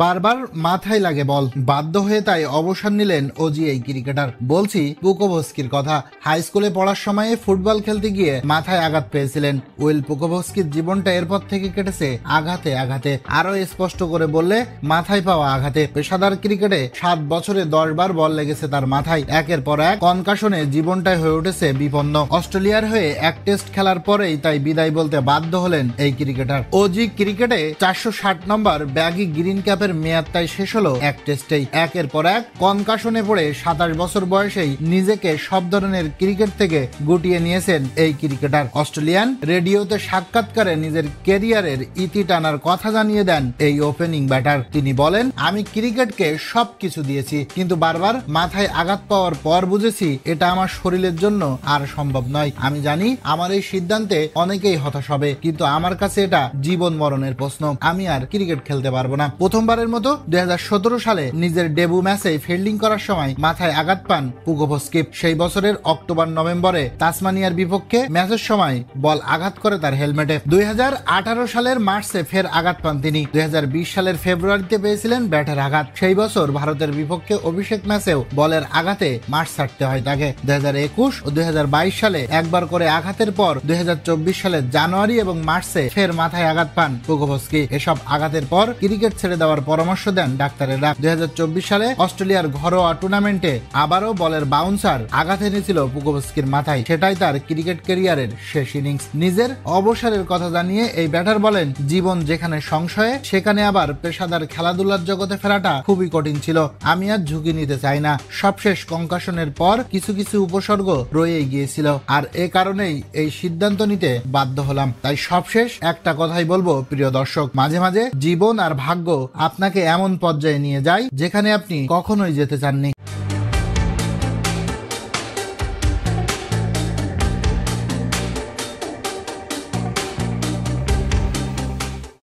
বারবার মাথায় লাগে বল, বাধ্য হয়ে তাই অবসর নিলেন ওজি এই ক্রিকেটার। বলছি পুকোভস্কির কথা। হাই স্কুলে পড়ার সময়ে ফুটবল খেলতে গিয়ে মাথায় আঘাত পেয়েছিলেন। উইল পুকোভস্কির জীবনটা এরপর থেকে কেটেছে আঘাতে আঘাতে। আরো স্পষ্ট করে বললে মাথায় পাওয়া আঘাতে। পেশাদার ক্রিকেটে 7 বছরে 10 বার বল লেগেছে তার মাথায়। একের পর এক কনকাশনে জীবনটাই হয়ে উঠেছে বিপন্ন। অস্ট্রেলিয়ার হয়ে এক টেস্ট খেলার পরেই তাই বিদায় বলতে বাধ্য হলেন এই ক্রিকেটার। ওজি ক্রিকেটে 460 নম্বর ব্যাগি গ্রিন ক্যাপের মেয়াদ তাই শেষ হলো এক টেস্টেই। একের পর এক কনকাশনে পড়ে 27 বছর বয়সেই নিজেকে সব ধরনের ক্রিকেট থেকে গুটিয়ে নিয়েছেন এই ক্রিকেটার। অস্ট্রেলিয়ান রেডিওতে সাক্ষাৎকারে নিজের ক্যারিয়ারের ইতি টানার কথা জানিয়ে দেন এই ওপেনিং ব্যাটার। তিনি বলেন, আমি ক্রিকেটকে সবকিছু দিয়েছি, কিন্তু বারবার মাথায় আঘাত পাওয়ার পর বুঝেছি এটা আমার শরীরের জন্য আর সম্ভব নয়। আমি জানি আমার এই সিদ্ধান্তে অনেকেই হতাশ হবে, কিন্তু আমার কাছে এটা জীবন মরণের প্রশ্ন। আমি আর ক্রিকেট খেলতে পারবো না। প্রথমবারের মতো 2017 সালে নিজের ডেবু ম্যাচে ফিল্ডিং করার সময় মাথায় আঘাত পান পুকোভস্কি। সেই বছরের অক্টোবর-নভেম্বরে তাসমানিয়ার বিপক্ষে ম্যাচের সময় বল আঘাত করে তার হেলমেটে। 2018 সালের মার্চে ফের আঘাত পান তিনি। 2020 সালের ফেব্রুয়ারিতে পেয়েছিলেন ব্যাটের আঘাত। সেই বছর ভারতের বিপক্ষে অভিষেক ম্যাচেও বলের আঘাতে মাঠ ছাড়তে হয় তাকে। 2021 ও 2022 সালে একবার করে আঘাতের পর 2024 সালের জানুয়ারি এবং মার্চে ফের মাথায় আঘাত পান পুকোভস্কি। এসব আঘাতের পর ক্রিকেট ছেড়ে দেওয়ার পরামর্শ দেন ডাক্তারেরা। 2024 সালে অস্ট্রেলিয়ার ঘরোয়া টুর্নামেন্টে আবারও বলের বাউন্সার আঘাত এনেছিল পুকোভস্কির মাথায়। সেটাই তার ক্রিকেট ক্যারিয়ারের শেষ ইনিংস। নিজের অবসরের কথা জানিয়ে এই ব্যাটার বলেন, জীবন যেখানে সংশয়ে সেখানে আবার পেশাদার খেলাধুলার জগতে ফেরাটা খুবই কঠিন ছিল। আমি আর ঝুঁকি নিতে চাই না। সবশেষ কনকাশনের পর কিছু কিছু উপসর্গ রয়েই গিয়েছিল, আর এ কারণেই এই সিদ্ধান্ত নিতে বাধ্য হলাম। তাই সবশেষ একটা কথাই বলবো প্রিয় দর্শক, মাঝে মাঝে জীবন আর ভাগ্য আপনাকে এমন পর্যায়ে নিয়ে যায় যেখানে আপনি কখনোই যেতে চাননি।